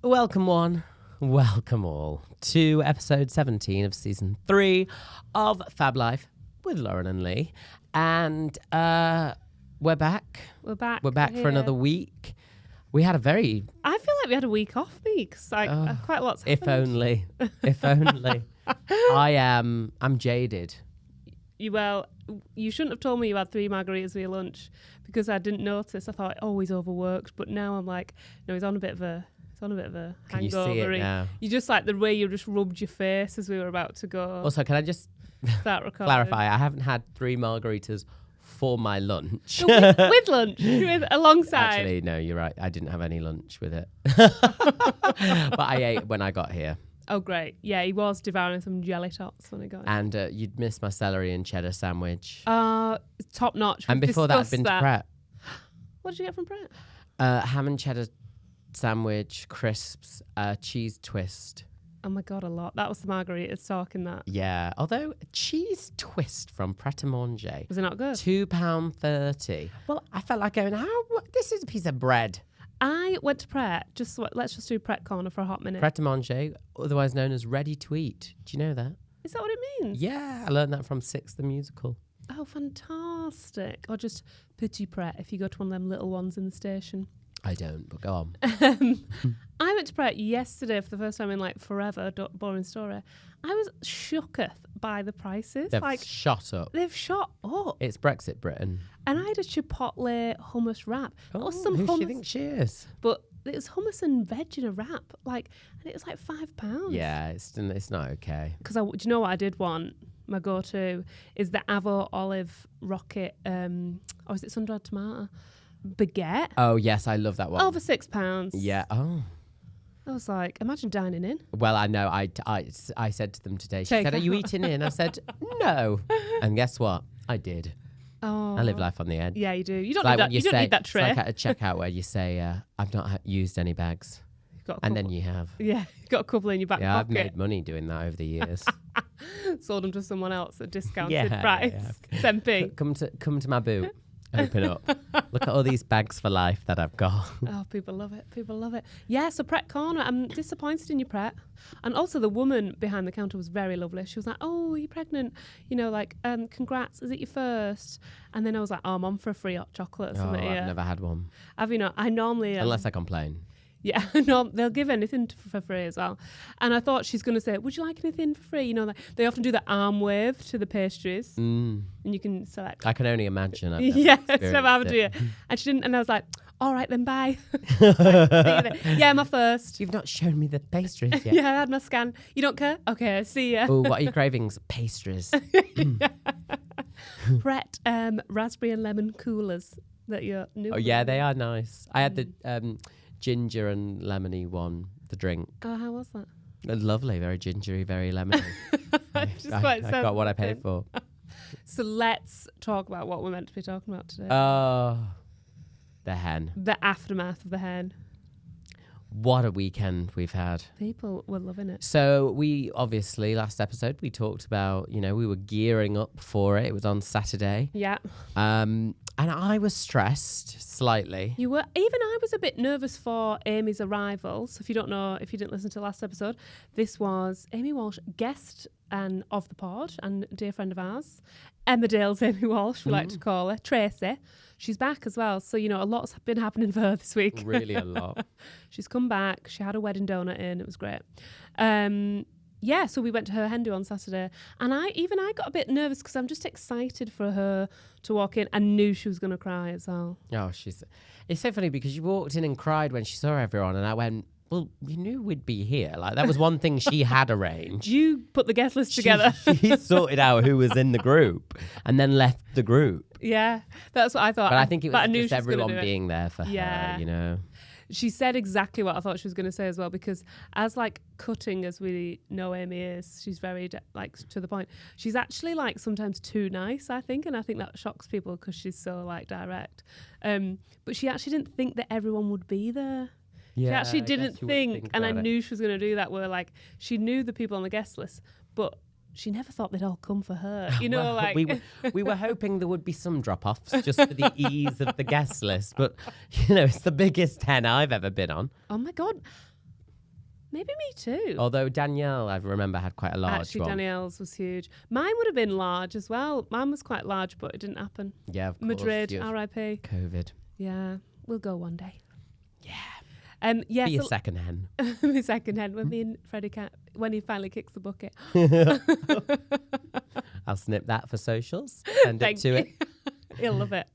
Welcome one, welcome all to episode 17 of season 3 of Fab Life with Lauren and Lee. And we're back. We're back. We're back for another week. We had a very... I feel like we had a week off because quite lots happened. If only. If only. I'm jaded. You shouldn't have told me you had 3 margaritas for your lunch because I didn't notice. I thought, he's overworked. But now I'm like, no, he's on a bit of a hangover. Can you see it now? You just like the way you just rubbed your face as we were about to go. Also, can I just clarify? I haven't had 3 margaritas for my lunch. with lunch, alongside. Actually, no, you're right. I didn't have any lunch with it. But I ate when I got here. Oh, great. Yeah, he was devouring some jelly tots when I got here. And you'd missed my celery and cheddar sandwich. Top notch. And before that, I'd been to Peart. What did you get from Peart? Ham and cheddar sandwich, crisps, cheese twist. Oh my God, a lot. That was the margaritas talking that. Yeah, although a cheese twist from Pret a Manger. Was it not good? £2.30. Well, I felt like going, this is a piece of bread. I went to Peart. Let's just do Peart Corner for a hot minute. Pret a Manger, otherwise known as ready to eat. Do you know that? Is that what it means? Yeah, I learned that from Six the Musical. Oh, fantastic. Or just Petit Pret if you go to one of them little ones in the station. I don't, but go on. I went to Peart yesterday for the first time in like forever. Boring story. I was shooketh by the prices. They've shot up. They've shot up. It's Brexit Britain. And I had a chipotle hummus wrap. Who do you think she is? But it was hummus and veg in a wrap. And it was like £5. Yeah, it's not okay. Because do you know what I did want? My go-to is the Avo olive rocket. Or is it sun-dried tomato? Baguette. Oh yes, I love that one. Over £6. Yeah. Oh. I was like, imagine dining in. Well, I know. I said to them today. She said, "Are you eating in?" I said, "No." And guess what? I did. Oh. I live life on the edge. Yeah, you do. You don't need that. You don't need that tray. It's like at a checkout where you say, "I've not used any bags," and then you have. Yeah, you've got a couple in your back pocket. Yeah, I've made money doing that over the years. Sold them to someone else at discounted price. Yeah. 10p. Come to my boot. Open up. Look at all these bags for life that I've got. Oh, people love it. People love it. Yeah, so Peart Corner, I'm disappointed in your Peart. And also the woman behind the counter was very lovely. She was like, "Oh, you're pregnant. Congrats. Is it your first?" And then I was like, "Oh, I'm on for a free hot chocolate or something." I've never had one. Have you not? I normally... Unless I complain. Yeah, no, they'll give anything for free as well. And I thought she's going to say, "Would you like anything for free?" They often do the arm wave to the pastries. And you can select. I can only imagine. Yeah, it's never happened to you. And she didn't, and I was like, "All right then, bye." Yeah, my first. You've not shown me the pastries yet. Yeah, I had my scan. You don't care? Okay, see ya. Oh, what are your cravings? Pastries. Peart, raspberry and lemon coolers that you're new. Oh yeah, they are nice. I had the ginger and lemony one, the drink. Oh, how was that? Lovely, very gingery, very lemony. I got what I paid for. So let's talk about what we're meant to be talking about today. Oh, the hen. The aftermath of the hen. What a weekend we've had. People were loving it. So we obviously, last episode, we talked about, we were gearing up for it. It was on Saturday. Yeah. And I was stressed slightly. You were. Even I was a bit nervous for Amy's arrival. So if you don't know, if you didn't listen to last episode, this was Amy Walsh, guest and of the pod and dear friend of ours. Emmerdale's Amy Walsh, we like to call her. Tracy. She's back as well. So, a lot's been happening for her this week. Really a lot. She's come back. She had a wedding donut in. It was great. Yeah, so we went to her hen do on Saturday. And I got a bit nervous because I'm just excited for her to walk in. I knew she was going to cry as well. Oh, it's so funny because she walked in and cried when she saw everyone. And I went, well, you knew we'd be here. Like, that was one thing she had arranged. You put the guest list together. She sorted out who was in the group and then left the group. Yeah, that's what I thought. But I think it was just everyone being there for her, She said exactly what I thought she was going to say as well, because as cutting as we know Amy is, she's very to the point. She's actually sometimes too nice, I think, and I think that shocks people because she's so direct. But she actually didn't think that everyone would be there. Yeah, she actually didn't think, and I knew she was going to do that. Where she knew the people on the guest list, but she never thought they'd all come for her. We were hoping there would be some drop-offs just for the ease of the guest list, but it's the biggest hen I've ever been on. Oh my God. Maybe me too. Although Danielle, I remember, had quite a large Actually, one. Danielle's was huge. Mine would have been large as well. Mine was quite large, but it didn't happen. Yeah, of course. Madrid, You have R.I.P. COVID. Yeah, we'll go one day. Yeah. Yeah. Be your second hen. My second hand when me and Freddie when he finally kicks the bucket. I'll snip that for socials. Send it to it. He'll love it.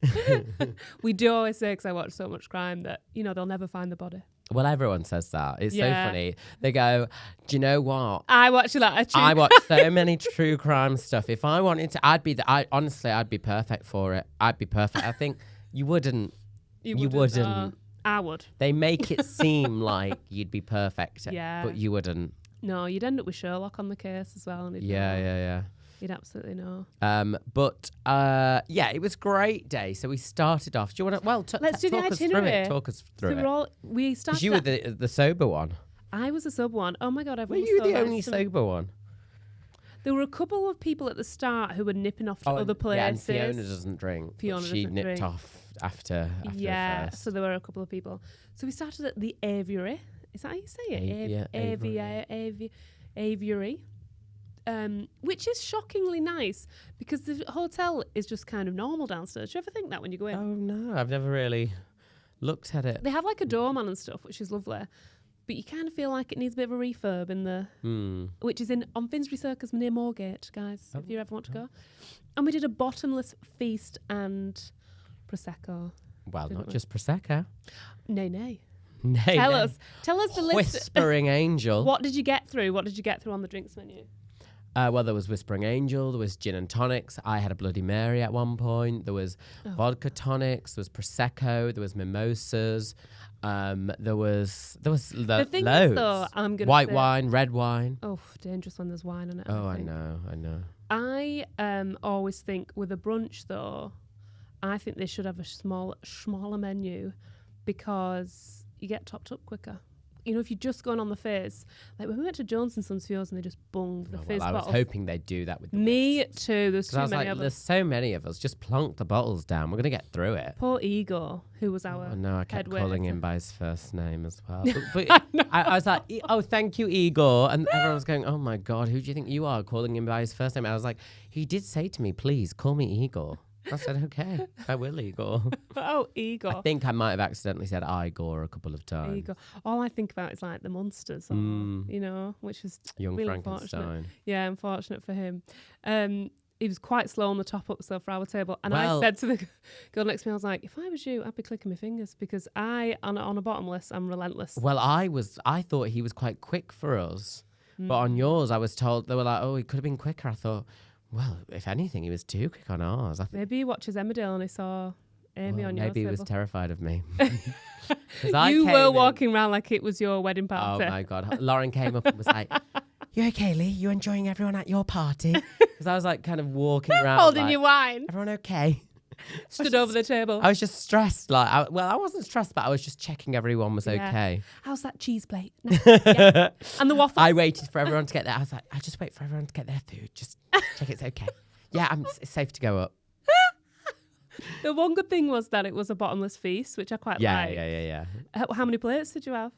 We do always say, because I watch so much crime, that they'll never find the body. Well, everyone says that. It's so funny. They go, do you know what? I watch a lot of I watch so many true crime stuff. If I wanted to, honestly, I'd be perfect for it. I'd be perfect. I think you wouldn't. You wouldn't. I would. They make it seem like you'd be perfect. Yeah. But you wouldn't. No, you'd end up with Sherlock on the case as well. And Yeah. You'd absolutely know. But it was a great day. So we started off. Do you want to? Well, let's do the itinerary. Talk us through it. We started. You were the sober one. I was the sober one. Oh my God, everyone. Were you the only sober one? There were a couple of people at the start who were nipping off to other places. Yeah, and Fiona doesn't drink. She nipped off after yeah, the first. So there were a couple of people. So we started at the Aviary. Is that how you say it? Aviary. Which is shockingly nice because the hotel is just kind of normal downstairs. Do you ever think that when you go in? Oh no, I've never really looked at it. They have like a doorman and stuff, which is lovely. But you kind of feel like it needs a bit of a refurb in the, which is on Finsbury Circus near Moorgate, guys, if you ever want to go. And we did a bottomless feast and Prosecco. Well, not just Prosecco. Nay. Tell us the list. Whispering Angel. What did you get through? What did you get through on the drinks menu? Well, there was Whispering Angel, there was gin and tonics. I had a Bloody Mary at one point. There was vodka tonics, there was Prosecco, there was mimosas. There was the thing loads. Is, though, I'm gonna white say, wine, red wine. Oh, dangerous when there's wine on it. Oh, I know. I always think with a brunch though, I think they should have a smaller menu because you get topped up quicker. If you're just going on the fizz, like when we went to Jones and Sons Fjords and they just bunged the fizz I was bottle. hoping they'd do that with the Me whist. too. There's too many of us. There's so many of us. Just plonk the bottles down. We're gonna get through it. Poor Igor, who was our I kept head calling waiter. him by his first name as well. But I was like, oh, thank you, Igor. And everyone was going, oh my God, who do you think you are? Calling him by his first name. And I was like, he did say to me, please call me Igor. I said, okay, I will, Igor. Oh, Igor. I think I might have accidentally said Igor a couple of times. Igor. All I think about is like the monsters, which is Young really Frankenstein. Unfortunate. Yeah, unfortunate for him. He was quite slow on the top up so for our table. And I said to the girl next to me, I was like, if I was you, I'd be clicking my fingers because on a bottomless, I'm relentless. Well, I thought he was quite quick for us. But on yours, I was told, they were like, oh, he could have been quicker. I thought, well, if anything, he was too quick on ours. Maybe he watches Emmerdale and he saw Amy on your maybe he table. was terrified of me. You were walking around like it was your wedding party. Oh my God. Lauren came up and was like, you okay, Lee? You enjoying everyone at your party? Because I was like kind of walking around. Holding like, your wine. Everyone okay? Stood over the table. I was just stressed. I wasn't stressed, but I was just checking everyone was okay. How's that cheese plate? No. Yeah. And the waffles? I waited for everyone to get there. I was like, I just wait for everyone to get their food. Just check it's okay. Yeah, it's safe to go up. The one good thing was that it was a bottomless feast, which I quite liked. Yeah. How many plates did you have?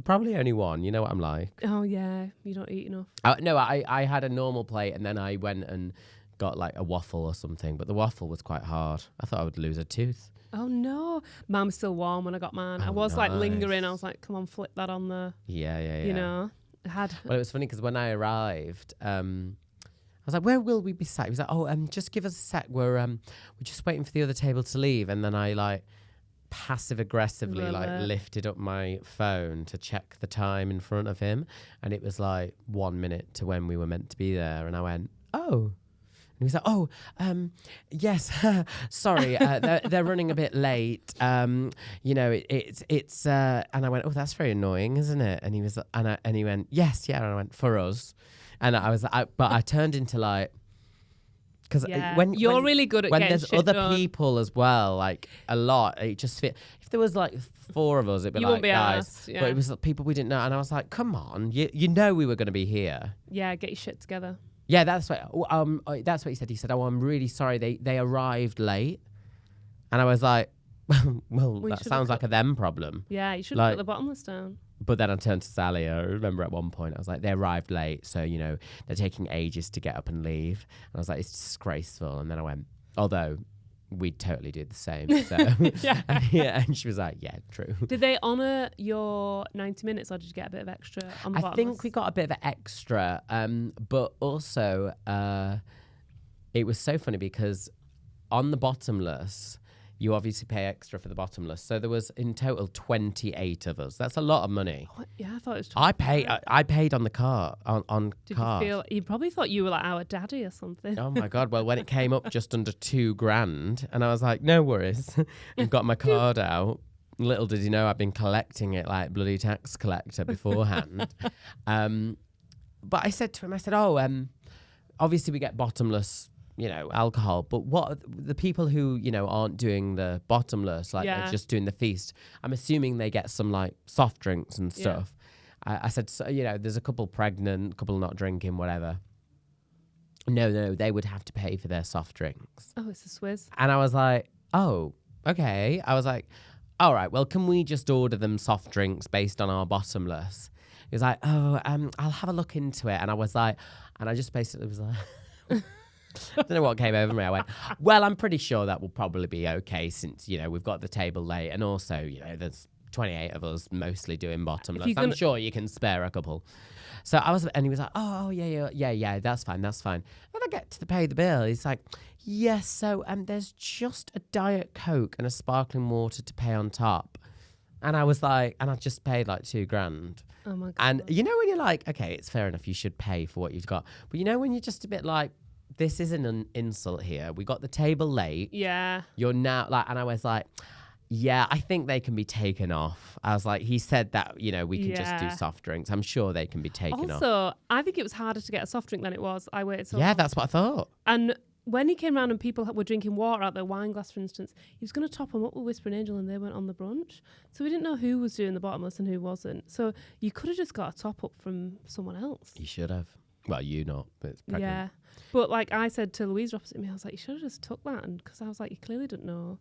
Probably only one. You know what I'm like. Oh, yeah. You don't eat enough. No, I had a normal plate and then I went and got like a waffle or something, but the waffle was quite hard. I thought I would lose a tooth. Oh no, mine was still warm when I got mine. I was like lingering. I was like, come on, flip that on the. Yeah. You know, Well, it was funny because when I arrived, I was like, where will we be sat? He was like, oh, just give us a sec. We're just waiting for the other table to leave. And then I like passive aggressively lifted up my phone to check the time in front of him, and it was like 1 minute to when we were meant to be there. And I went, oh. And he was like, oh, yes, sorry, they're running a bit late. It's and I went, oh, that's very annoying, isn't it? And he was, and he went, yes, yeah. And I went, for us. And I was, but I turned into like, because when you're really good at when getting there's shit other done. people as well, like a lot, it just fit. If there was like 4 of us, it'd be you like, won't be guys, asked, yeah. but it was like, people we didn't know, and I was like, come on, you know we were going to be here. Yeah, get your shit together. Yeah, that's what he said. He said, oh, I'm really sorry. They arrived late. And I was like, well, We that should've sounds cut- like a them problem. Yeah, you should Like- put the bottomless down. But then I turned to Sally. I remember at one point I was like, they arrived late, so they're taking ages to get up and leave. And I was like, it's disgraceful. And then I went, although we'd totally do the same. So Yeah. and she was like, yeah, true. Did they honour your 90 minutes or did you get a bit of extra on the I bottomless? think we got a bit of an extra, but also it was so funny because on the bottomless, you obviously pay extra for the bottomless. So there was in total 28 of us. That's a lot of money. What? Yeah, I thought it was. I paid on the car on Did card. you probably thought you were like our daddy or something? Oh my God. Well, when it came up just under $2,000 and I was like, no worries. And got my card out. Little did you know I've been collecting it like bloody tax collector beforehand. But I said to him, I said, obviously we get bottomless, alcohol, but what the people who, aren't doing the bottomless, like they're just doing the feast, I'm assuming they get some like soft drinks and stuff. I said, so, there's a couple pregnant, couple not drinking, whatever. No, they would have to pay for their soft drinks. Oh, it's a Swizz. And I was like, oh, okay. I was like, all right, well, can we just order them soft drinks based on our bottomless? He was like, I'll have a look into it. And I was like, and I just basically was like, I don't know what came over me. I went, well, I'm pretty sure that will probably be okay since, we've got the table late. And also, there's 28 of us mostly doing bottomless. I'm sure you can spare a couple. So and he was like, oh, yeah, that's fine. Then I get to pay the bill. He's like, yes, so there's just a Diet Coke and a sparkling water to pay on top. And I was like, and I just paid like $2,000. Oh my God. And when you're like, okay, it's fair enough, you should pay for what you've got. But when you're just a bit like, this isn't an insult here. We got the table late. Yeah. You're now like, and I was like, yeah, I think they can be taken off. I was like, he said that, we can just do soft drinks. I'm sure they can be taken off. Also, I think it was harder to get a soft drink than it was. I waited so long. Yeah, that's what I thought. And when he came round and people were drinking water out their wine glass, for instance, he was going to top them up with Whispering Angel and they went on the brunch. So we didn't know who was doing the bottomless and who wasn't. So you could have just got a top up from someone else. You should have. Well, you not, but it's pregnant. Yeah. But like I said to Louise opposite me, I was like, you should have just took that. And because I was like, you clearly didn't know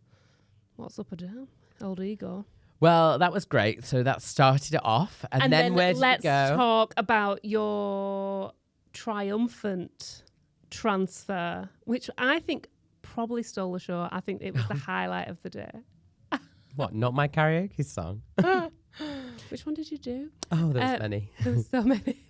what's up or down. Old ego. Well, that was great. So that started it off. And then where did let's it go? talk about your triumphant transfer, which I think probably stole the show. I think it was the highlight of the day. What, not my karaoke song? Which one did you do? Oh, there's many. There was so many.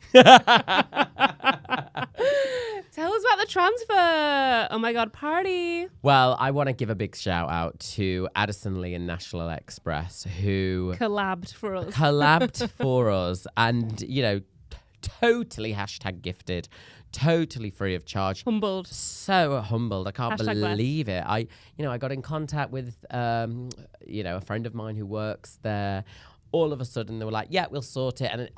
Tell us about the transfer. Oh my God, party. Well, I want to give a big shout out to Addison Lee and National Express who Collabed for us. collabed for us and, totally hashtag totally free of charge. Humbled. So humbled. I can't Hashtag believe it. I got in contact with, a friend of mine who works there. All of a sudden they were like, yeah, we'll sort it. And,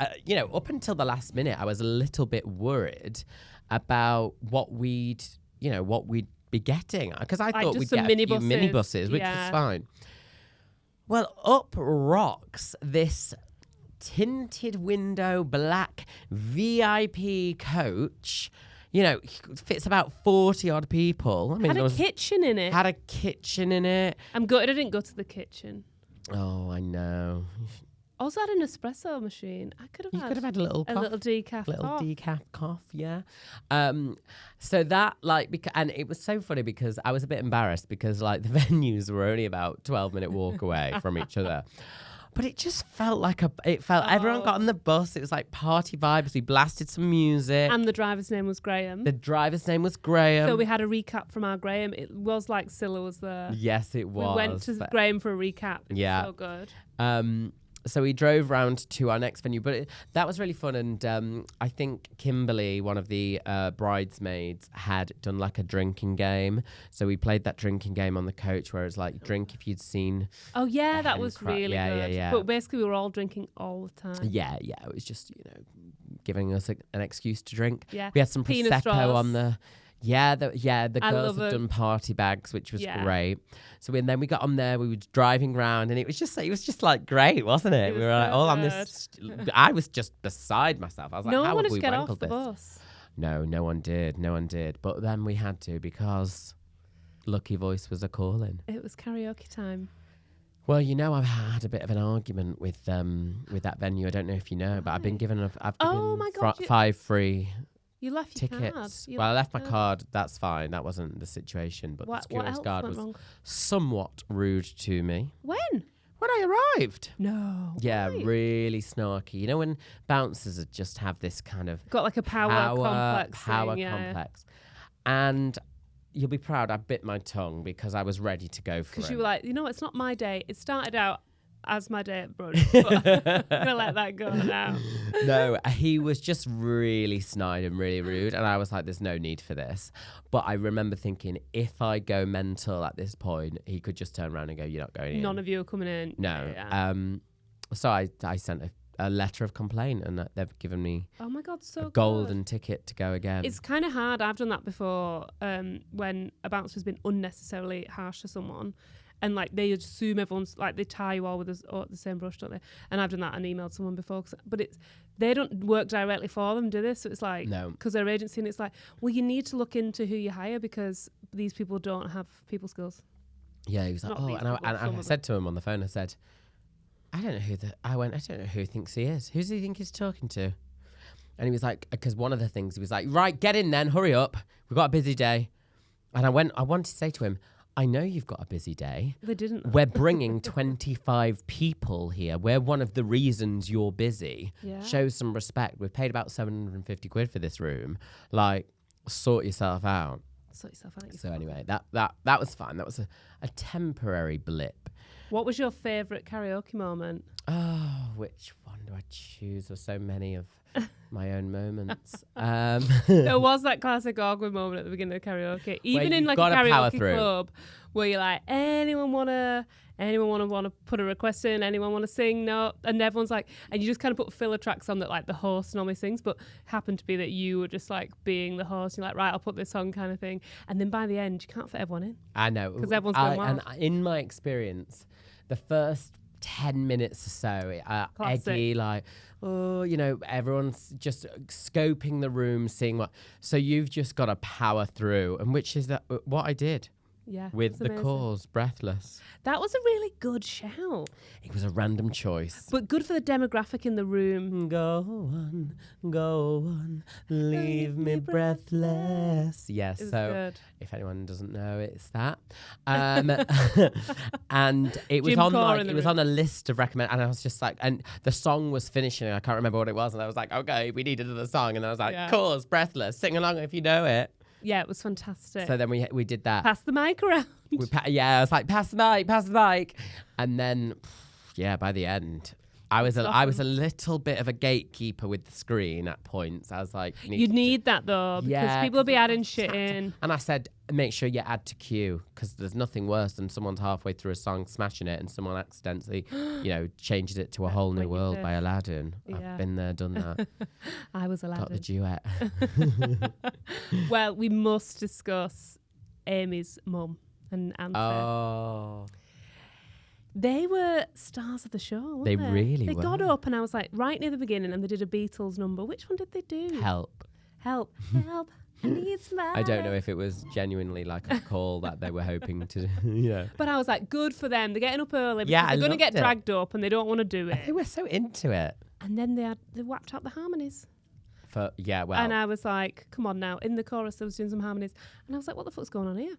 up until the last minute, I was a little bit worried about what we'd be getting. Because I thought we'd get a few minibuses, which was fine. Well, up rocks this tinted window black VIP coach. Fits about 40 odd people. I mean, Had a kitchen in it. Had a kitchen in it. I'm gutted I didn't go to the kitchen. Oh, I know. Also had an espresso machine. I could have You could have had a little decaf decaf cough, yeah. So that and it was so funny because I was a bit embarrassed because the venues were only about 12-minute walk away from each other. But it just felt like everyone got on the bus. It was like party vibes. We blasted some music. And the driver's name was Graham. The driver's name was Graham. So we had a recap from our Graham. It was like Scylla was there. Yes, it was. We went to Graham for a recap. Yeah. So good. So we drove round to our next venue, but that was really fun. And I think Kimberly, one of the bridesmaids, had done like a drinking game. So we played that drinking game on the coach where it's like drink if you'd seen. Oh, yeah, that was really good. Yeah. But basically we were all drinking all the time. Yeah. It was just, giving us an excuse to drink. Yeah. We had some Prosecco on the... Yeah, the girls had it. done party bags, which was great. So then we got on there, we were driving around, and it was just like great, wasn't it? We were like all on this. I was just beside myself. I was like, how have we wangled this? Bus. No one did. But then we had to because Lucky Voice was a calling. It was karaoke time. Well, you know, I've had a bit of an argument with that venue. I don't know if you know, but I've been given Oh my God, 5 free you left your tickets. card. Well, I left my card. That's fine. That wasn't the situation. But the What security else guard went was wrong? somewhat rude to me When I arrived. No. Yeah, why? really snarky. You know, when bouncers just have this kind of Got like a power complex. power thing, yeah. complex. And you'll be proud I bit my tongue because I was ready to go for it. Because you were like, you know, it's not my day. It started out as my day at brunch. But I'm going to let that go now. No, he was just really snide and really rude. And I was like, there's no need for this. But I remember thinking, if I go mental at this point, he could just turn around and go, you're not going in. None of you are coming in. No. Yeah. So I sent a letter of complaint, and they've given me Oh my God, so a golden ticket to go again. It's kind of hard. I've done that before when a bouncer's been unnecessarily harsh to someone. And like they assume everyone's like they tie you all with the same brush, don't they? And I've done that and emailed someone before, but they don't work directly for them, do they? So it's like because they're agency, and it's like, well, you need to look into who you hire because these people don't have people skills. Yeah, he was like, Not oh, these and I people, said to him on the phone, I said, I don't know who he thinks he is. Who does he think he's talking to? And he was like, because one of the things he was like, right, get in then, hurry up, we've got a busy day. And I wanted to say to him, I know you've got a busy day. They didn't. We're bringing 25 people here. We're one of the reasons you're busy. Yeah. Show some respect. We've paid about 750 quid for this room. Like, sort yourself out. Sort yourself out. So anyway, that was fine. That was a temporary blip. What was your favourite karaoke moment? Oh, which one do I choose? There's so many of my own moments. There was that classic awkward moment at the beginning of karaoke, even in like a karaoke club, where you're like, anyone wanna put a request in? Anyone wanna sing? No, and everyone's like, and you just kind of put filler tracks on that like the host normally sings, but happened to be that you were just like being the host. You're like, right, I'll put this on, kind of thing. And then by the end, you can't fit everyone in. I know, because everyone's going wild. And in my experience, the first 10 minutes or so, Eggy, like, oh, you know, everyone's just scoping the room, seeing what. So you've just got to power through, and which is what I did. Yeah, with the Cause, Breathless. That was a really good shout. It was a random choice. But good for the demographic in the room. Go on, leave me breathless. Yes, so good. If anyone doesn't know, it's that. And it was Jim on Core like, in it was room. on a list of recommend, and I was just like, and the song was finishing, I can't remember what it was, and I was like, okay, we need another song, and I was like, Cause, Breathless, sing along if you know it. Yeah, it was fantastic. So then we did that. Pass the mic around. I was like, pass the mic. And then, by the end, I was a little bit of a gatekeeper with the screen at points. I was like, you need that though, because people will be adding shit in. And I said, make sure you add to queue, because there's nothing worse than someone's halfway through a song smashing it and someone accidentally, changes it to a whole new world by Aladdin. Yeah. I've been there, done that. I was Aladdin. Got the duet. Well, we must discuss Amy's mum and auntie. Oh. They were stars of the show, weren't they? They really were. They got up and I was like, right near the beginning, and they did a Beatles number. Which one did they do? Help. I need somebody. I don't know if it was genuinely like a call that they were hoping to do. But I was like, good for them. They're getting up early because Yeah, they're going to get dragged up and they don't want to do it. They were so into it. And then they whacked out the harmonies. And I was like, come on now. In the chorus, they was doing some harmonies. And I was like, what the fuck's going on here?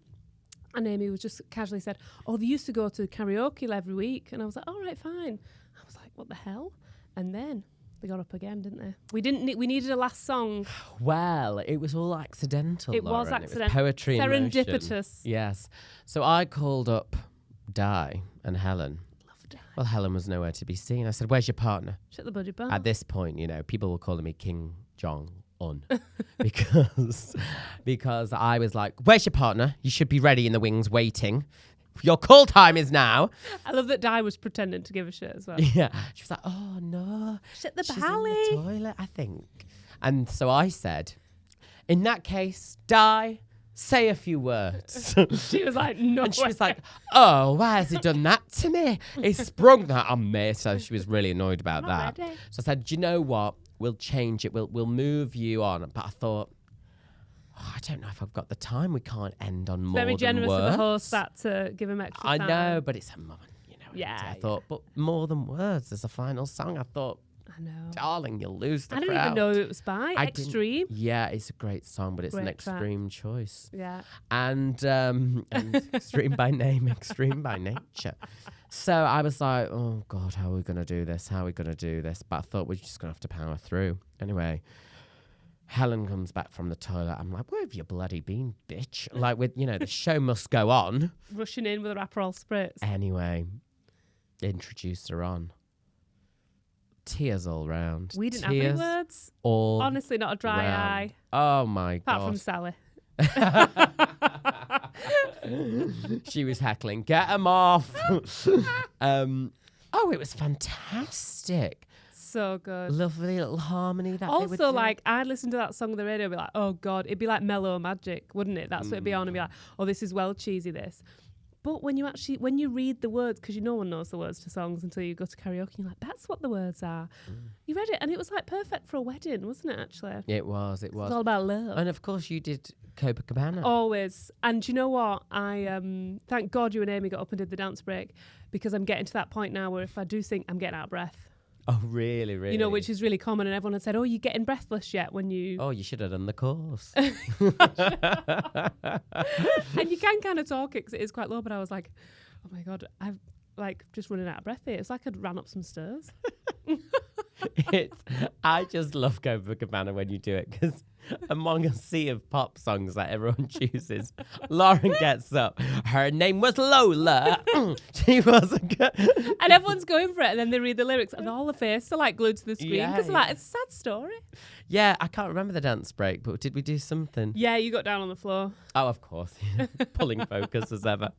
And Amy was just casually said, oh, they used to go to karaoke every week. And I was like, all right, fine. I was like, what the hell? And then they got up again, didn't they? We needed a last song. Well, it was all accidental. It was Lauren. accidental. It was poetry in motion. Serendipitous. Yes. So I called up Di and Helen. Love Di. Well, Helen was nowhere to be seen. I said, where's your partner? Shut the bloody bar. At this point, people were calling me King Jong-un because I was like, where's your partner? You should be ready in the wings waiting. Your call time is now. I love that Di was pretending to give a shit as well. Yeah. She was like, oh, no. Shit the She's pally. in the toilet, I think. And so I said, in that case, Di, say a few words. She was like, no. And she was like, oh, why has he done that to me? He sprung that on me. So she was really annoyed about that. Ready. So I said, do you know what? We'll change it. We'll move you on. But I thought, I don't know if I've got the time. We can't end on more Very than generous words. of the host that to give him extra time. I know, but it's a moment. Yeah. I thought, but more than words, there's a final song. I thought, I know. darling, you'll lose the I crowd. didn't even know who it was by. I didn't- Extreme. Yeah, it's a great song, but it's an Great track. extreme choice. Yeah. And extreme by name, extreme by nature. So I was like, oh, God, how are we going to do this? How are we going to do this? But I thought we're just going to have to power through. Anyway, Helen comes back from the toilet. I'm like, where have you bloody been, bitch? Like, with, the show must go on. Rushing in with a Aperol spritz. Anyway, introduced her on. Tears all round. We didn't have any Tears words. all Honestly, not a dry round. eye. Oh, my Apart God. from Sally. She was heckling, get him off. It was fantastic. So good. Lovely little harmony that they would Also, do. like, I'd listen to that song on the radio and be like, oh, God. It'd be like Mellow Magic, wouldn't it? That's what it'd be on and be like, oh, this is well cheesy, this. But when you read the words, because no one knows the words to songs until you go to karaoke, you're like, that's what the words are. You read it, and it was like perfect for a wedding, wasn't it, actually? It was. It's all about love. And of course you did Copacabana. Always. And do you know what? I thank God you and Amy got up and did the dance break, because I'm getting to that point now where if I do sing, I'm getting out of breath. Oh, really, really? Which is really common. And everyone had said, oh, you're getting breathless yet when you... Oh, you should have done the course. And you can kind of talk it because it is quite low, but I was like, oh my God, I've like just running out of breath here. It's like I'd ran up some stairs. I just love Copacabana when you do it, because among a sea of pop songs that everyone chooses, Lauren gets up. Her name was Lola. She was a good. And everyone's going for it, and then they read the lyrics, and all the faces are like glued to the screen because Yeah. it's a sad story. Yeah, I can't remember the dance break, but did we do something? Yeah, you got down on the floor. Oh, of course. Pulling focus as ever.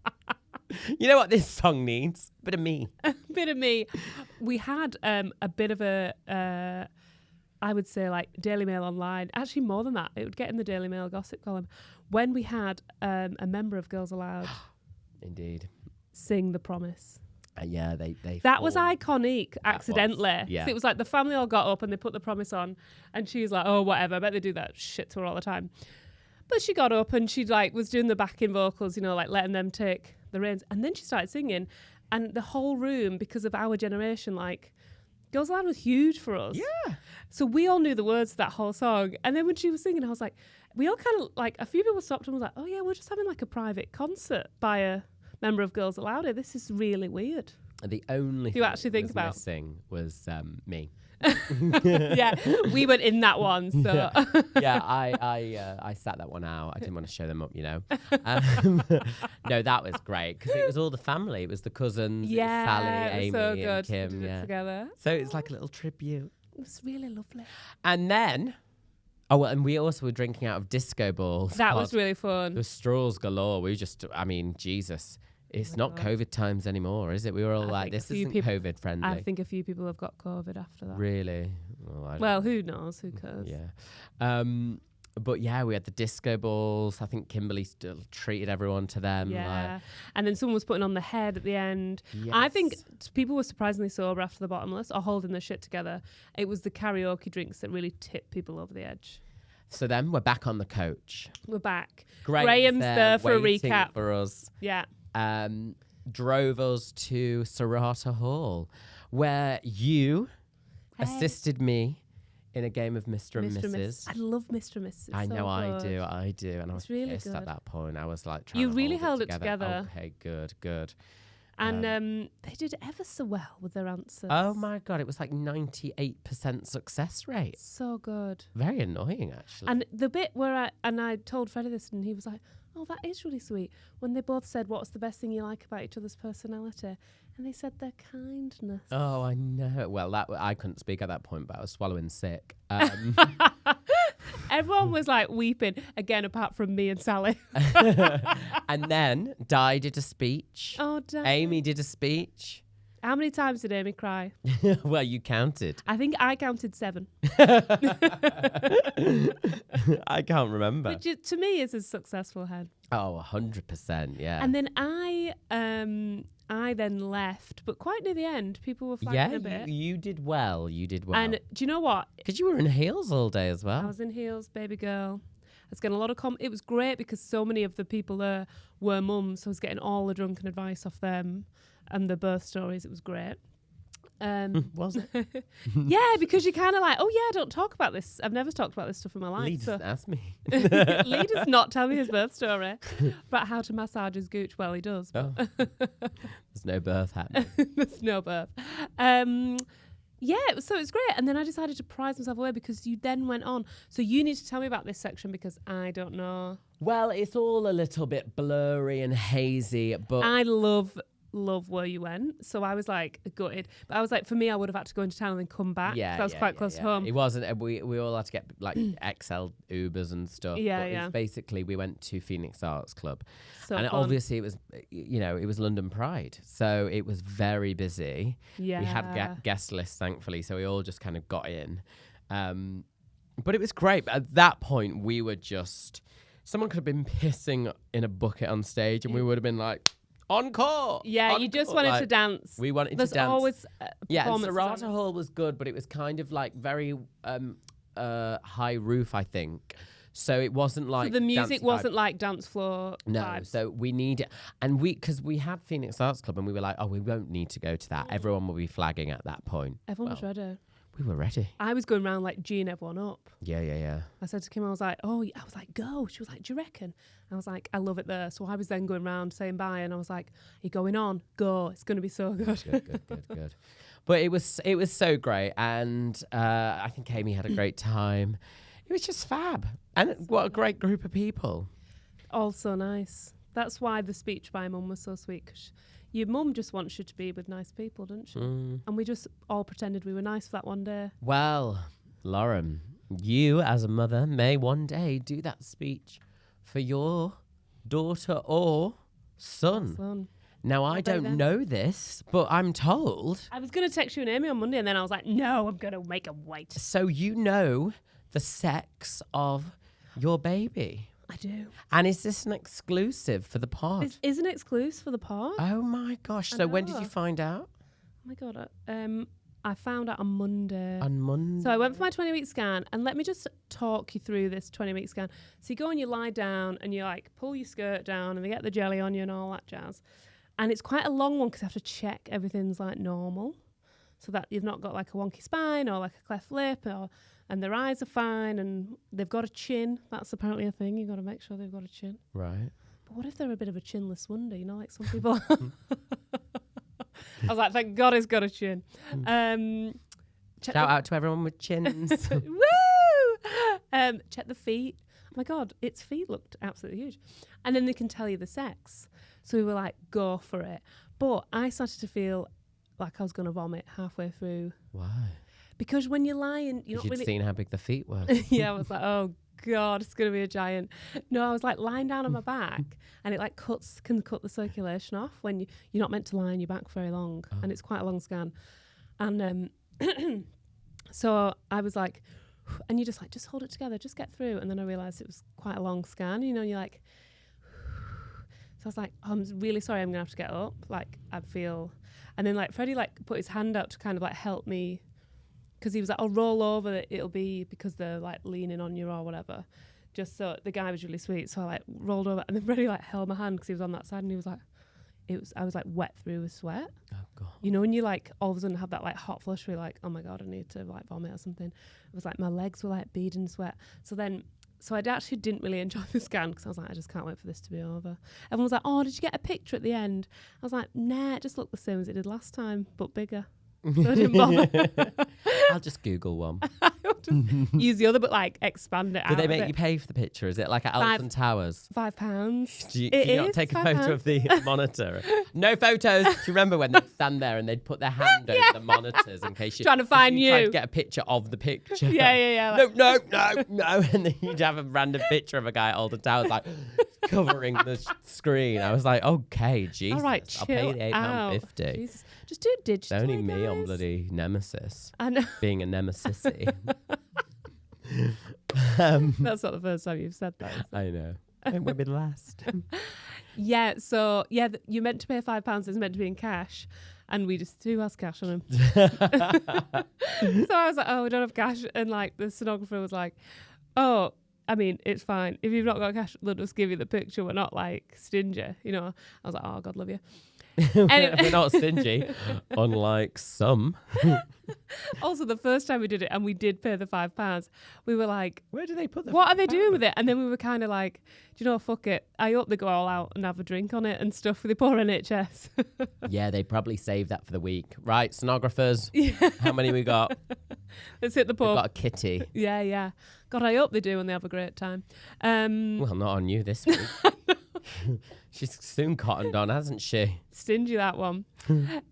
You know what this song needs? Bit of me. Bit of me. We had a bit of a, I would say, like Daily Mail online. Actually, more than that. It would get in the Daily Mail gossip column when we had a member of Girls Aloud Indeed. sing The Promise. Yeah, they. That was formed. iconic, accidentally. Yeah. 'Cause it was like the family all got up and they put The Promise on, and she was like, "Oh, whatever." I bet they do that shit to her all the time. But she got up and she like was doing the backing vocals, like letting them take the reins, and then she started singing, and the whole room, because of our generation, like Girls Aloud was huge for us. Yeah. So we all knew the words to that whole song, and then when she was singing, I was like, we all kind of like a few people stopped and was like, "Oh yeah, we're just having like a private concert by a member of Girls Aloud. This is really weird." The only Do you thing actually that think was about? missing was me. Yeah, we went in that one. So Yeah, I sat that one out. I didn't want to show them up, No, that was great because it was all the family. It was the cousins, it was Sally, Amy, so and good. Kim. Did it Yeah, together. so it's like a little tribute. It was really lovely. And then, and we also were drinking out of disco balls. That God, was really fun. the straws galore. We just, Jesus. It's not God. COVID times anymore, is it? We were all I like, think a this few isn't people- COVID friendly. I think a few people have got COVID after that. Really? Well, I don't Well, who knows? Who cares? Yeah. But yeah, we had the disco balls. I think Kimberly still treated everyone to them. Yeah. And then someone was putting on the head at the end. I think people were surprisingly sober after the bottomless or holding their shit together. It was the karaoke drinks that really tipped people over the edge. So then we're back on the coach. We're back. Graham's there for a waiting recap. for us. Yeah. Drove us to Serrata Hall, where you assisted me in a game of Mr. and Mrs. I love Mr. and Mrs. I so know, I good. do. And I was It's really pissed at good. that point. I was like, trying You to really hold held it together. Okay, good. And they did ever so well with their answers. Oh my God, it was like 98% success rate. So good. Very annoying, actually. And the bit where I told Freddie this, and he was like, "Oh, that is really sweet." When they both said, "What's the best thing you like about each other's personality?" And they said their kindness. Oh, I know. Well, I couldn't speak at that point, but I was swallowing sick. Everyone was like weeping again, apart from me and Sally. And then Di did a speech. Oh, damn. Amy did a speech. How many times did Amy cry? Well, you counted. I think I counted 7. I can't remember. Which to me is a successful head. Oh, 100%, yeah. And then I then left, but quite near the end, people were flagging a bit. you did well. You did well. And do you know what? Because you were in heels all day as well. I was in heels, baby girl. I was getting a lot of it was great because so many of the people there were mums, so I was getting all the drunken advice off them and the birth stories. It was great. Was it? Yeah, because you're kind of like, oh yeah, I don't talk about this. I've never talked about this stuff in my life. Lee doesn't ask me. Lee does not tell me his birth story about how to massage his gooch. Well, he does. Oh. There's no birth happening. There's no birth. Yeah, so it's great. And then I decided to prize myself away because you then went on. So you need to tell me about this section because I don't know. Well, it's all a little bit blurry and hazy, but I love where you went, so I was like gutted, but I was like, for me, I would have had to go into town and then come back. That was quite close to home. It wasn't. We all had to get like XL Ubers and stuff. It's basically we went to Phoenix Arts Club, and obviously it was, it was London Pride, so it was very busy. Yeah, we had guest lists, thankfully, so we all just kind of got in, but it was great. But at that point, we were just someone could have been pissing in a bucket on stage, and we would have been like, encore. Yeah, encore. you just wanted to dance. We wanted to dance. There's always Sarata Hall was good, but it was kind of like very high roof, I think. So it wasn't like the music wasn't like dance floor. No, vibes. so we need it, and because we had Phoenix Arts Club, and we were like, oh, we won't need to go to that. Everyone will be flagging at that point. Everyone was ready. We were ready. I was going around like geeing everyone up. Yeah. I said to Kim, I was like, go. She was like, do you reckon? I was like, I love it there. So I was then going around saying bye, and I was like, are you going on? Go. It's going to be so good. Good. But it was so great, and I think Amy had a great time. It was just fab, and what a great group of people. All so nice. That's why the speech by Mum was so sweet, because your mum just wants you to be with nice people, doesn't she? And we just all pretended we were nice for that one day. Well, Lauren, you as a mother may one day do that speech for your daughter or son. Now, I don't know this, but I'm told. I was going to text you and Amy on Monday, and then I was like, no, I'm going to make him wait. So you know the sex of your baby. I do. And is this an exclusive for the pod? This is an exclusive for the pod. Oh my gosh. So when did you find out? Oh my God. I found out on Monday. On Monday? So I went for my 20-week scan, and let me just talk you through this 20-week scan. So you go and you lie down and you like pull your skirt down and they get the jelly on you and all that jazz. And it's quite a long one because you have to check everything's like normal. So that you've not got like a wonky spine or like a cleft lip, and their eyes are fine, and they've got a chin. That's apparently a thing. You've got to make sure they've got a chin. Right. But what if they're a bit of a chinless wonder? Like some people. I was like, thank God he's got a chin. Shout out to everyone with chins. Woo! Check the feet. Oh my God, its feet looked absolutely huge. And then they can tell you the sex. So we were like, go for it. But I started to feel like I was going to vomit halfway through. Why? Because when you're lying, you're not you'd really... seen how big the feet were. Yeah, I was like, oh God, it's going to be a giant. No, I was like lying down on my back, and it like can cut the circulation off when you're not meant to lie on your back very long. Oh. And it's quite a long scan. And so I was like, and you just hold it together, just get through. And then I realised it was quite a long scan, you're like, so I was like, oh, I'm really sorry, I'm going to have to get up. Like, I feel... And then like Freddie like put his hand out to kind of like help me, because he was like, I'll roll over, it'll be because they're like leaning on you or whatever. Just so the guy was really sweet. So I like rolled over, and then Freddie like held my hand because he was on that side, and he was like, I was like wet through with sweat. Oh God. When you like all of a sudden have that like hot flush where you're like, oh my God, I need to like vomit or something. It was like my legs were like beading sweat. So I actually didn't really enjoy the scan because I was like, I just can't wait for this to be over. Everyone was like, oh, did you get a picture at the end? I was like, nah, it just looked the same as it did last time, but bigger. So I didn't bother. I'll just Google one. Just use the other, but like expand it out. Do they make you pay for the picture? Is it like at Alton Towers? £5. Do you not take a photo of the monitor? No photos. Do you remember when they'd stand there and they'd put their hand over the monitors in case trying to find you? Tried to get a picture of the picture. Yeah. Like, no. And then you'd have a random picture of a guy at Alton Towers like covering the screen. I was like, okay, Jesus. All right, I'll pay the £8.50. Jesus. Just do it digitally. It's only me guys. on bloody Nemesis. I know. Being a nemesis-y. That's not the first time you've said that. I know. It won't be the last. Yeah, so you're meant to pay £5. It's meant to be in cash, and we just do has cash on him. So I was like, oh, we don't have cash, and like the stenographer was like, oh, I mean, it's fine. If you've not got cash, they'll just give you the picture. We're not like stingy, you know. I was like, oh, God love you. Anyway. We're not stingy, unlike some. Also, the first time we did it and we did pay the £5, we were like, Where do they put the what are they doing with it? And then we were kind of like, do you know, fuck it. I hope they go all out and have a drink on it and stuff for the poor NHS. Yeah, they probably saved that for the week. Right, sonographers, how many we got? Let's hit the We've pub. got a kitty. Yeah. God, I hope they do and they have a great time. Well, not on you this week. She's soon cottoned on, hasn't she? Stingy, that one.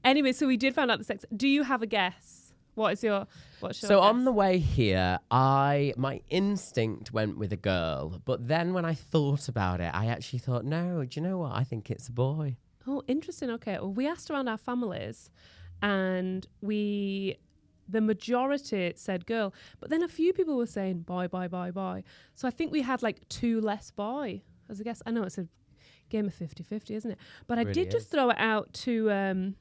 Anyway, so we did find out the sex. Do you have a guess? What's your So guess? on the way here, my instinct went with a girl, but then when I thought about it, I actually thought, no, do you know what? I think it's a boy. Oh, interesting. Okay. Well, we asked around our families and the majority said girl, but then a few people were saying boy. So I think we had like 2 less boy as a guess. I know it's a game of 50-50, isn't it? But I Really did just throw it out to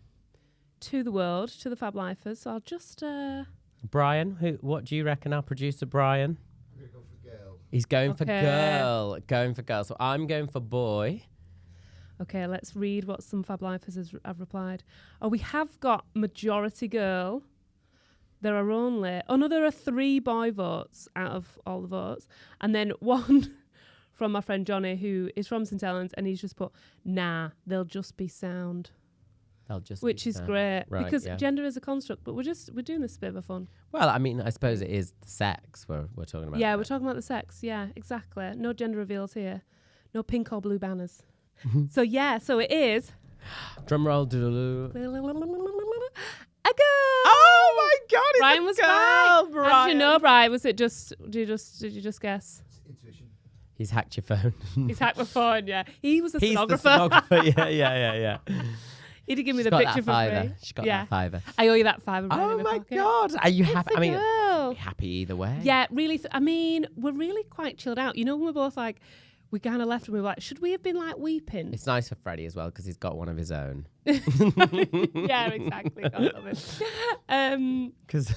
the world, to the Fab Lifers. So I'll just... Brian, what do you reckon? Our producer, Brian? I'm going to go for girl. He's going for girl. Going for girl. So I'm going for boy. Okay, let's read what some Fab Lifers have replied. Oh, we have got majority girl. There are only... Oh, no, there are 3 boy votes out of all the votes. And then 1 from my friend Johnny, who is from St Helens, and he's just put, nah, they'll just be sound. Which is great, right, because gender is a construct, but we're doing this a bit of fun. Well, I mean, I suppose it is the sex we're talking about. Yeah, we're talking about the sex. Yeah, exactly. No gender reveals here. No pink or blue banners. So it is... Drum roll. A girl! Oh my God! It's Brian a was girl, right. Brian. How did you know, Brian? Was it just? Did you just guess? Intuition. He's hacked your phone. He's hacked my phone. Yeah, he was a He's the stenographer. stenographer. Yeah. He did give me She's the got picture that for fiver. free. She got Yeah. that fiver. I owe you that £5. Oh my God! Are you happy? It's a I mean, girl. happy either way. Yeah, really. I mean, we're really quite chilled out. You know, when we're both like, we kind of left and we were like, should we have been like weeping? It's nice for Freddie as well because he's got one of his own. Yeah, exactly. God love it. Because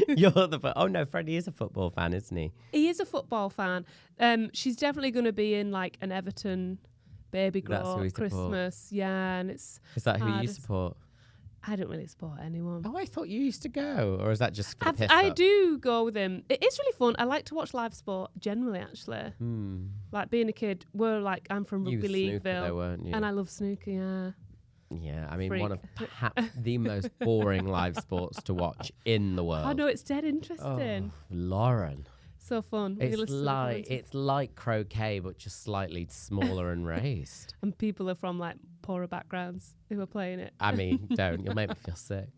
you're oh no, Freddie is a football fan, isn't he? He is a football fan. She's definitely going to be in like an Everton baby That's who grow he supports. Christmas. Yeah, and it's... Is that who hard. you support? I don't really support anyone. Oh, I thought you used to go, or is that just for the piss I up? do go with him. It is really fun. I like to watch live sport generally, actually. Like being a kid, I'm from You Rugby were snooker Leagueville, though, weren't you? and I love snooker. Yeah, Yeah, I mean, Freak. one of perhaps the most boring live sports to watch in the world. I know it's dead interesting. Oh, Lauren. So fun. When you listen to the comments. It's like croquet, but just slightly smaller and raised. And people are from like poorer backgrounds who are playing it. I mean, don't. You'll make me feel sick.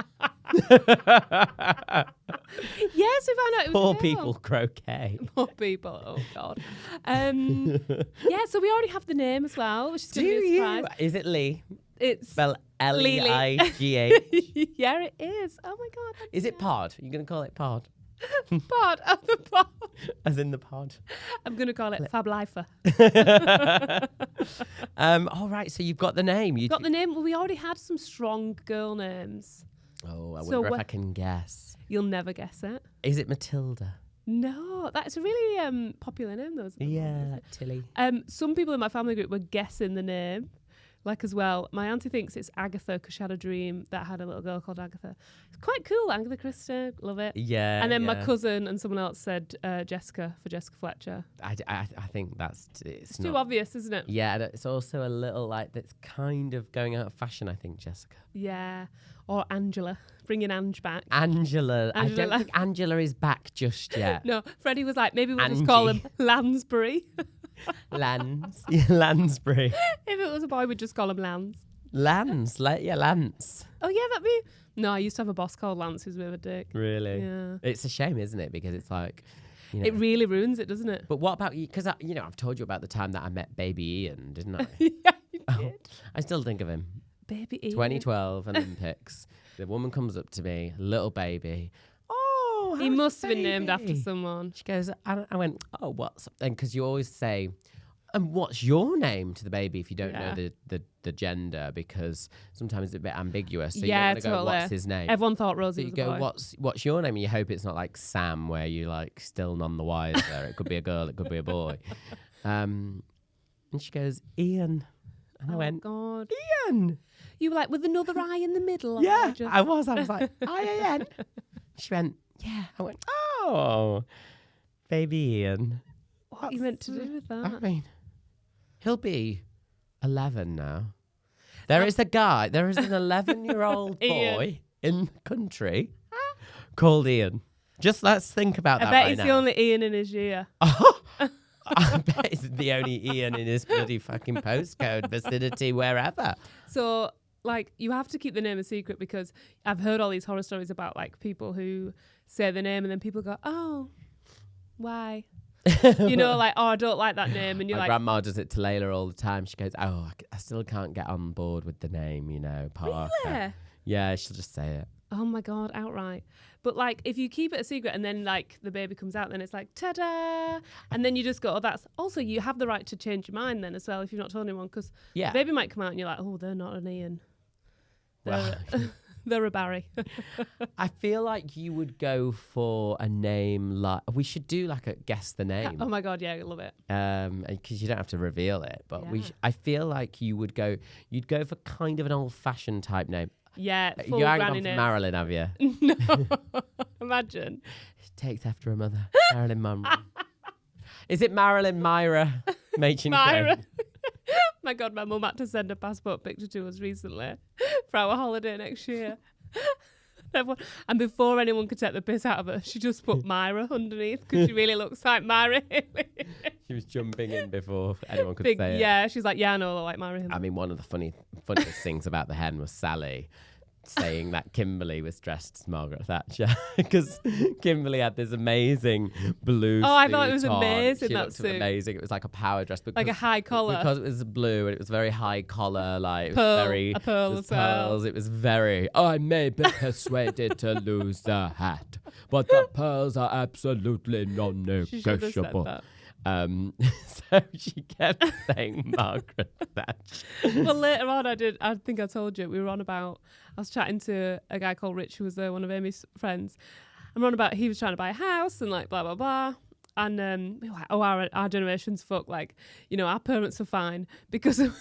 Yes, we found out it was Poor a girl. people croquet. Poor people. Oh God. Yeah, so we already have the name as well, which is Do going to be a you? surprise. Is it Lee? It's Spell Leigh. yeah, it is. Oh my God. Is it pod? You're going to call it pod? Pod? Oh, the pod. As in the pod. I'm going to call it Fab Lifer. All right, so you've got the name. Got the name. Well, we already had some strong girl names. Oh, I So wonder if I can guess. You'll never guess it. Is it Matilda? No, that's a really popular name, though. Isn't it? Yeah, Tilly. Some people in my family group were guessing the name. Like as well, my auntie thinks it's Agatha because she had a dream that had a little girl called Agatha. It's quite cool, Agatha Christie, love it. Yeah. And then my yeah. cousin and someone else said Jessica for Jessica Fletcher. I think it's Too not. obvious, isn't it? Yeah, and it's also a little like that's kind of going out of fashion. I think Jessica. Yeah. Or Angela, bringing Ange back. Angela. I Angela. don't think Angela is back just yet. No, Freddie was like, maybe we'll just call him Lansbury. Yeah, Lansbury. If it was a boy, we'd just call him Lance. Lance. Lance. Oh, yeah, that'd be... No, I used to have a boss called Lance who's a bit of a dick. Really? Yeah. It's a shame, isn't it? Because it's like, you know. It really ruins it, doesn't it? But what about you? Because, I've told you about the time that I met baby Ian, didn't I? Yeah, you did. I still think of him. Baby Ian. 2012 Olympics. The woman comes up to me, little baby. Oh, He how's must have been named baby?" after someone. She goes, I went, oh, what's... And because you always say, And what's your name to the baby if you don't know the gender? Because sometimes it's a bit ambiguous. So you don't want to go, what's his name? Everyone thought Rosie so was you a go, boy. what's your name? And you hope it's not like Sam, where you like still none the wiser. It could be a girl, it could be a boy. And she goes, Ian. And I went, God. Ian. You were like, with another eye in the middle. Yeah, I was like, Ian. She went, yeah. I went, oh, baby Ian. What are you meant to do with that? I mean, he'll be 11 now. There is an 11-year-old boy in the country called Ian. Just let's think about that I bet right he's now. the only Ian in his year. I bet it's the only Ian in his bloody fucking postcode vicinity, wherever. So, like, you have to keep the name a secret because I've heard all these horror stories about, like, people who say the name and then people go, oh, why? You know, like, oh, I don't like that name. And you're My like... grandma does it to Layla all the time. She goes, oh, I still can't get on board with the name, Parker. Really? Yeah, she'll just say it. Oh, my God, outright. But, like, if you keep it a secret and then, like, the baby comes out, then it's like, ta-da! And then you just go, oh, that's... Also, you have the right to change your mind then as well if you've not told anyone because the baby might come out and you're like, oh, they're not an Ian. They're a Barry. I feel like you would go for a name like... We should do, like, a guess the name. Oh, my God, yeah, I love it. Because you don't have to reveal it. But Yeah. I feel like you'd go for kind of an old-fashioned type name. Yeah, full You haven't granny gone for name. Marilyn, have you? No. Imagine. She takes after her mother, Marilyn Monroe. Is it Marilyn Myra Machin? Myra. My God, my mum had to send a passport picture to us recently for our holiday next year. And before anyone could take the piss out of her, she just put Myra underneath because she really looks like Myra Haley. She was jumping in before anyone could say it. Yeah, she's like, yeah, I know, I like Myra Haley. I mean, one of the funniest things about the hen was Sally saying that Kimberly was dressed as Margaret Thatcher because Kimberly had this amazing blue suit. Oh, I thought it was on. amazing, She that looked suit. Amazing. It was like a power dress. Like a high collar. Because it was blue and it was very high collar, like Pearl, very... a pearl it was as well. pearls. It was very... I may be persuaded to lose the hat, but the pearls are absolutely She should have said non-negotiable. that. So she kept saying Margaret Thatcher. Well, later on, I think I told you, I was chatting to a guy called Rich, who was one of Amy's friends. And we're on about, he was trying to buy a house and like blah, blah, blah. And we were like, oh, our generation's fucked. Like, our parents are fine because of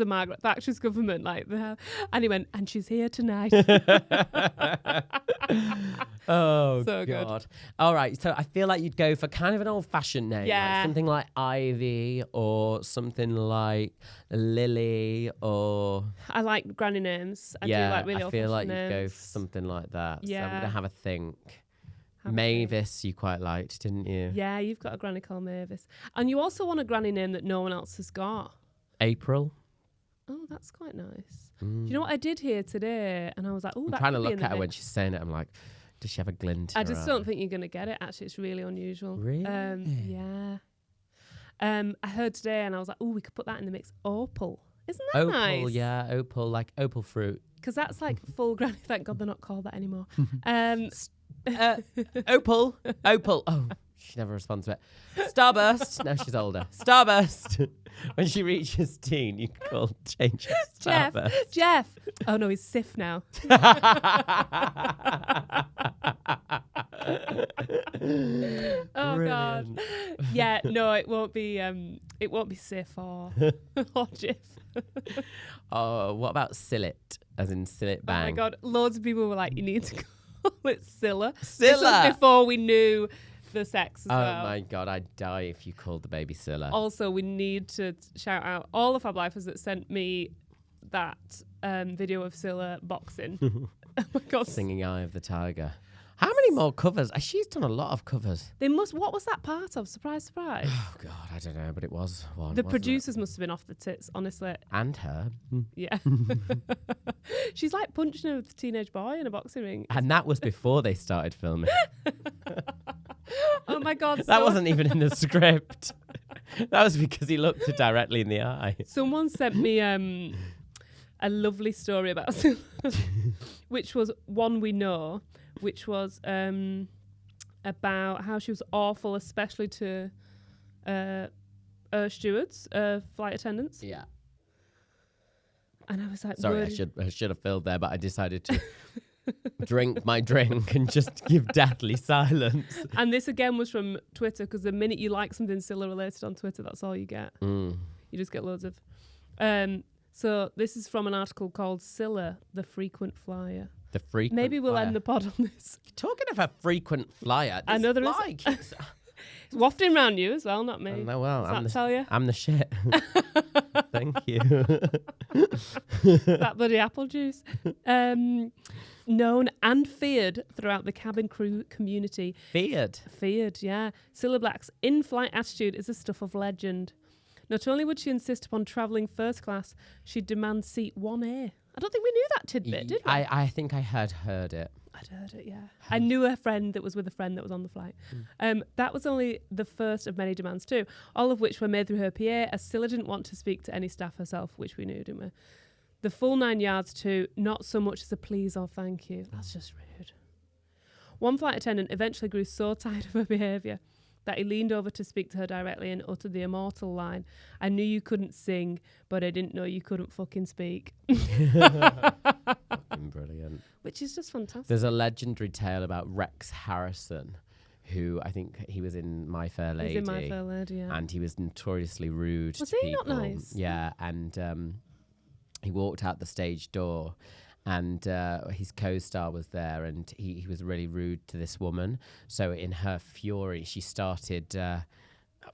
Margaret Thatcher's government. Like, and he went, and she's here tonight. Oh, So good. God. All right. So I feel like you'd go for kind of an old-fashioned name. Yeah. Like something like Ivy or something like Lily or... I like granny names. I do like really I feel like old-fashioned you'd go names. for something like that. So I'm Yeah. going to have a think. Have a think. Mavis you quite liked, didn't you? Yeah, you've got a granny called Mavis. And you also want a granny name that no one else has got. April. Oh, that's quite nice. Do you know what I did here today? And I was like, oh, I'm that trying to could be look in the at her when mix. she's saying it. I'm like, does she have a glint? I just don't think you're going to get it. Actually, it's really unusual. Really? Yeah. I heard today and I was like, oh, we could put that in the mix. Opal. Isn't that Opal, nice? yeah, opal, like opal fruit. Because that's like full granny. Thank God they're not called that anymore. Opal. Oh, she never responds to it. Starburst. No, she's older. Starburst. When she reaches teen, you can call change it Starburst. Jeff. Oh no, he's Sif now. Oh God. Brilliant. Yeah, no, it won't be Sif or Jeff. Oh, what about Sillet? As in Sillet Bang. Oh my God, loads of people were like, you need to call it Scylla. This Scylla. was before we knew the sex as Oh well. my God, I'd die if you called the baby Scylla. Also, we need to shout out all the Fab Lifers that sent me that video of Scylla boxing. Oh my God. Singing Eye of the Tiger. How many more covers? She's done a lot of covers. They must. What was that part of? Surprise, surprise. Oh God, I don't know, but it was one. The wasn't producers must have been off the tits, honestly. it? And her. Yeah. She's like punching a teenage boy in a boxing ring. And that was before they started filming. Oh my God. That wasn't even in the script. That was because he looked her directly in the eye. Someone sent me a lovely story about Scylla, which was one we know, which was about how she was awful, especially to stewards, flight attendants. Yeah. And I was like, Sorry, I should have filled there, but I decided to drink my drink and just give deathly silence. And this again was from Twitter, because the minute you like something Scylla related on Twitter, that's all you get. You just get loads of. So this is from an article called Scylla, the Frequent Flyer. The frequent Maybe we'll flyer. end the pod on this. Talking of a frequent flyer, I know there is. it's It's wafting around you as well, not me. no, well, Does that tell you? I'm the shit. Thank you. That bloody apple juice. Known and feared throughout the cabin crew community. Feared, Yeah. Cilla Black's in-flight attitude is the stuff of legend. Not only would she insist upon travelling first class, she'd demand seat 1A. I don't think we knew that tidbit, did we? I think I had heard it. I'd heard it, yeah. I knew a friend that was with a friend that was on the flight. That was only the first of many demands too, all of which were made through her PA, as Scylla didn't want to speak to any staff herself, which we knew, didn't we? The full 9 yards too, not so much as a please or thank you. That's just rude. One flight attendant eventually grew so tired of her behaviour that he leaned over to speak to her directly and uttered the Immortal Line. I knew you couldn't sing, but I didn't know you couldn't fucking speak. Brilliant. Which is just fantastic. There's a legendary tale about Rex Harrison, who I think he was in My Fair Lady. He's in My Fair Lady, yeah. And he was notoriously rude Was to he people. not nice? Yeah, and he walked out the stage door, and his co-star was there, and he was really rude to this woman. So in her fury, she started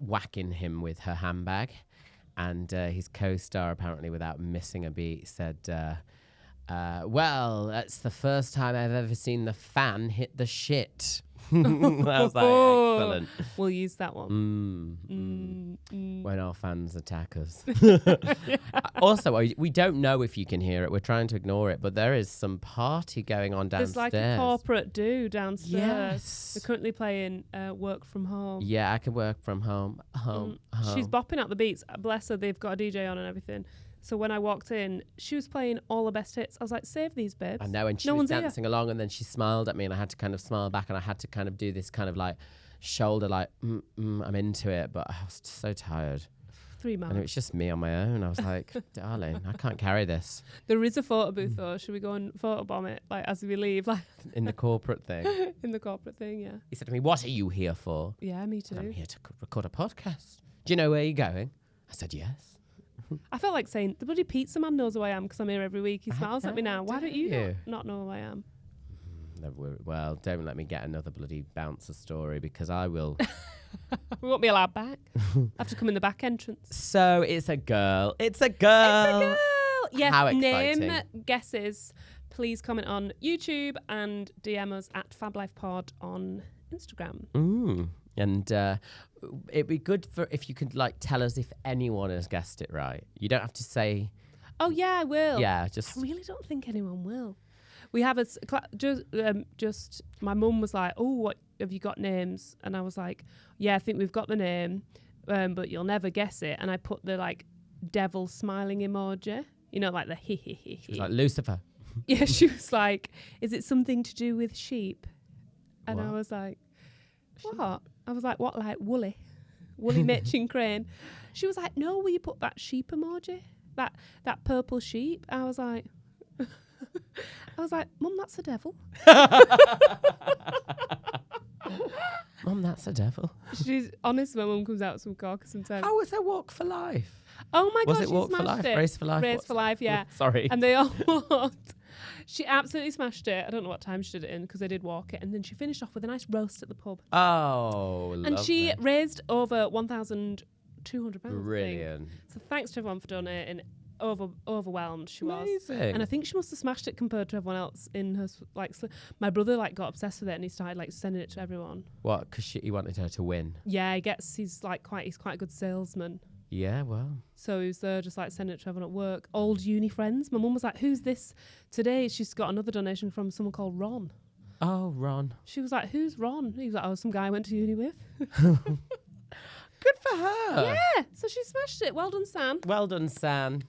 whacking him with her handbag, and his co-star, apparently without missing a beat, said, well, that's the first time I've ever seen the fan hit the shit. I was like, excellent. We'll use that one. When our fans attack us. Also, we don't know if you can hear it. We're trying to ignore it, but there is some party going on downstairs. There's like a corporate do downstairs. Yes. They're currently playing Work From Home. Yeah, I can work from home. She's bopping out the beats. Bless her, they've got a DJ on and everything. So when I walked in, she was playing all the best hits. I was like, save these, babes. I know, and she was dancing along, and then she smiled at me, and I had to kind of smile back, and I had to kind of do this kind of like shoulder, like, I'm into it, but I was so tired. 3 months. And it was just me on my own. I was like, darling, I can't carry this. There is a photo booth, though. Should we go and photobomb it, like, as we leave? Like in the corporate thing. In the corporate thing, yeah. He said to me, what are you here for? Yeah, me too. I said, I'm here to record a podcast. Do you know where you're going? I said, yes. I felt like saying, the bloody pizza man knows who I am because I'm here every week. He smiles at me now. Why don't you not know who I am? Well, don't let me get another bloody bouncer story, because I will. We won't be allowed back. I have to come in the back entrance. So it's a girl. It's a girl. Yes, How exciting. name guesses. Please comment on YouTube and DM us at Fab Life Pod on Instagram. And it'd be good if you could like tell us if anyone has guessed it right. You don't have to say. Oh yeah, I will. Yeah, just. I really don't think anyone will. We have just my mum was like, oh, what have you got names? And I was like, yeah, I think we've got the name, but you'll never guess it. And I put the like devil smiling emoji, you know, like the he. She was like, Lucifer. Yeah, she was like, is it something to do with sheep? And What? I was like, what? I was like, what, like woolly matching crane? She was like, no, will you put that sheep emoji? That purple sheep? I was like, Mum, that's a devil. Mum, that's a devil. She's honest. My mum comes out with some corker sometimes. How was her Walk for Life? Oh my Was god, it she Walk for smashed Life? it. Race for Life? Race for Life, yeah. Sorry. And they all walked. She absolutely smashed it. I don't know what time she did it in because they did walk it, and then she finished off with a nice roast at the pub. Oh, and she raised over £1,200. Brilliant. So thanks to everyone for donating. Overwhelmed she was. Amazing. And I think she must have smashed it compared to everyone else in her my brother like got obsessed with it and he started like sending it to everyone. What? Because he wanted her to win. Yeah, he's quite a good salesman. Yeah, well. So he was there just like sending it to everyone at work. Old uni friends. My mum was like, who's this today? She's got another donation from someone called Ron. Oh, Ron. She was like, who's Ron? He was like, oh, some guy I went to uni with. Good for her. Yeah, so she smashed it. Well done, San. Well done, San.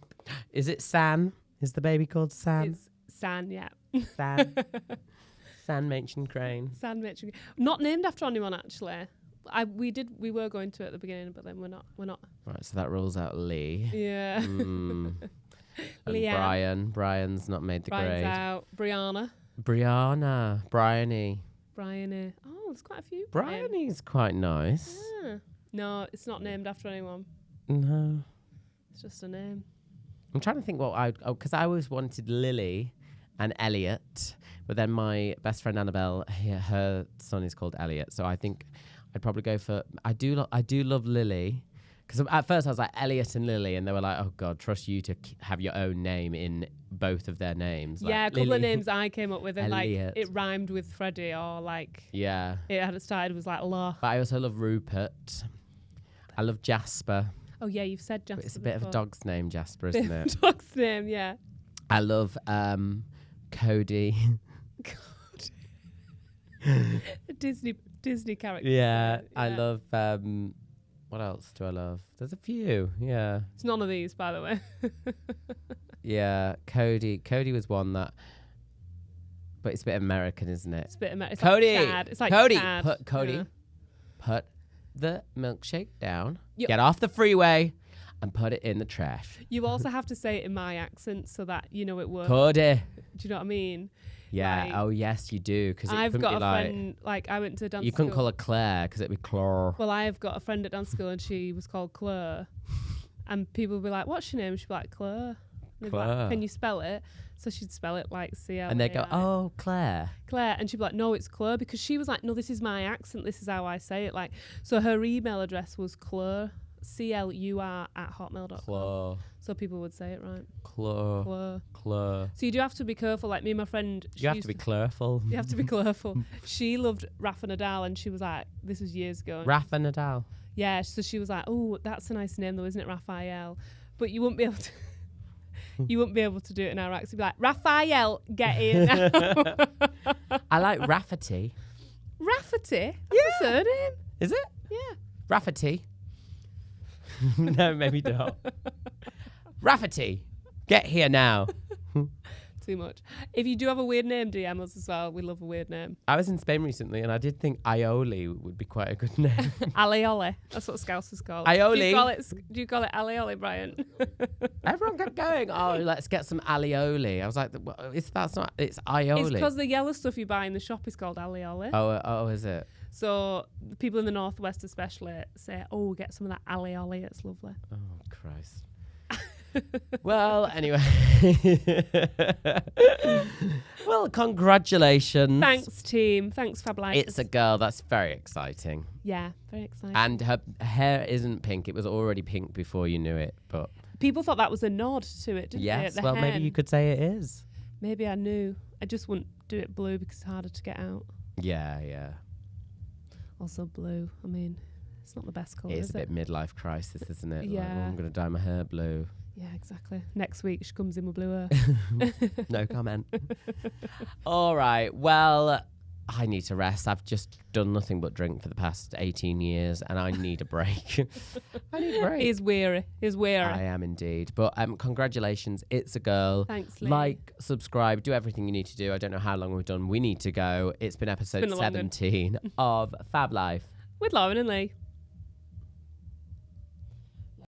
Is it San? Is the baby called San? It's San, yeah. San. San Machen Crane. San Mitchell. Not named after anyone, actually. We were going to at the beginning, but then we're not. Right, so that rules out Lee. Yeah. And Leanne. Brian's not made the Brian's grade. out. Brianna. Bryony. Brian. Oh, there's quite a few. Bryony's quite nice. Yeah. No, it's not named after anyone. No. It's just a name. I'm trying to think because I always wanted Lily and Elliot, but then my best friend Annabelle, her son is called Elliot, so I think I'd probably go for. I do love Lily, because at first I was like Elliot and Lily, and they were like, oh God, trust you to have your own name in both of their names. Yeah, like a couple Lily, of names I came up with, and like Elliot. it rhymed with Freddie, or like Yeah. it had started was like La. But I also love Rupert. I love Jasper. Oh yeah, you've said Jasper. But it's a bit of a before. dog's name, Jasper, isn't it? Dog's name, yeah. I love Cody. A Disney character. Yeah, I love. What else do I love? There's a few. Yeah. It's none of these, by the way. Yeah, Cody. Cody was one that, but it's a bit American, isn't it? It's a bit American. Cody. Like Chad. It's like Cody. Chad. Put the milkshake down. Yep. Get off the freeway, and put it in the trash. You also have to say it in my accent so that you know it works. Cody. Do you know what I mean? Yeah. Like, Oh yes, you do. Because I've got a like, friend. Like I went to dance. you couldn't school. call her Claire because it'd be Claire. Well, I've got a friend at dance school and she was called Claire, and people would be like, "What's your name?" She'd be like, "Claire." And they'd be like, Claire. can you spell it? So she'd spell it like C-L. And they go, "Oh, Claire." Claire, and she'd be like, "No, it's Claire," because she was like, "No, this is my accent. This is how I say it." Like, so her email address was Claire, CLUR@hotmail.com. Claire. So people would say it right. Claire. Claire. Claire. So you do have to be careful. Like me and my friend, You have to be careful. You have to be careful. She loved Rafa Nadal, and she was like, this was years ago. Rafa Nadal. Yeah, so she was like, "Oh, that's a nice name, though, isn't it, Raphael?" But you wouldn't be able to. You wouldn't be able to do it in our accent. You'd be like, "Raphael, get in now." I like Rafferty. Rafferty? That's a surname. Is it? Yeah. Rafferty. No, maybe not. Rafferty, get here now. Too much. If you do have a weird name, DM us as well. We love a weird name. I was in Spain recently and I did think Aioli would be quite a good name. Alioli. That's what Scousers call it. Aioli. Do you call it Alioli, Brian? Everyone kept going, oh, let's get some alioli. I was like, it's aioli. It's because the yellow stuff you buy in the shop is called alioli. Oh, is it? So the people in the Northwest especially say, "Oh, get some of that alioli. It's lovely." Oh, Christ. Well, anyway. Well, congratulations. Thanks, team. Thanks, Fab Life. It's a girl. That's very exciting. Yeah, very exciting. And her hair isn't pink. It was already pink before you knew it. But people thought that was a nod to it, didn't they? yes, The well, hen. maybe you could say it is. Maybe I knew. I just wouldn't do it blue because it's harder to get out. Yeah. Also blue. I mean, it's not the best colour, It's is a it? bit midlife crisis, isn't it? Like, Yeah. oh, I'm going to dye my hair blue. Yeah, exactly. Next week she comes in with blue hair. No comment. All right. Well, I need to rest. I've just done nothing but drink for the past 18 years and I need a break. I need a break. He's weary. I am indeed. But congratulations. It's a girl. Thanks, Lee. Like, subscribe, do everything you need to do. I don't know how long we've done. We need to go. It's been episode It's been a long one. 17 of Fab Life. With Lauren and Lee.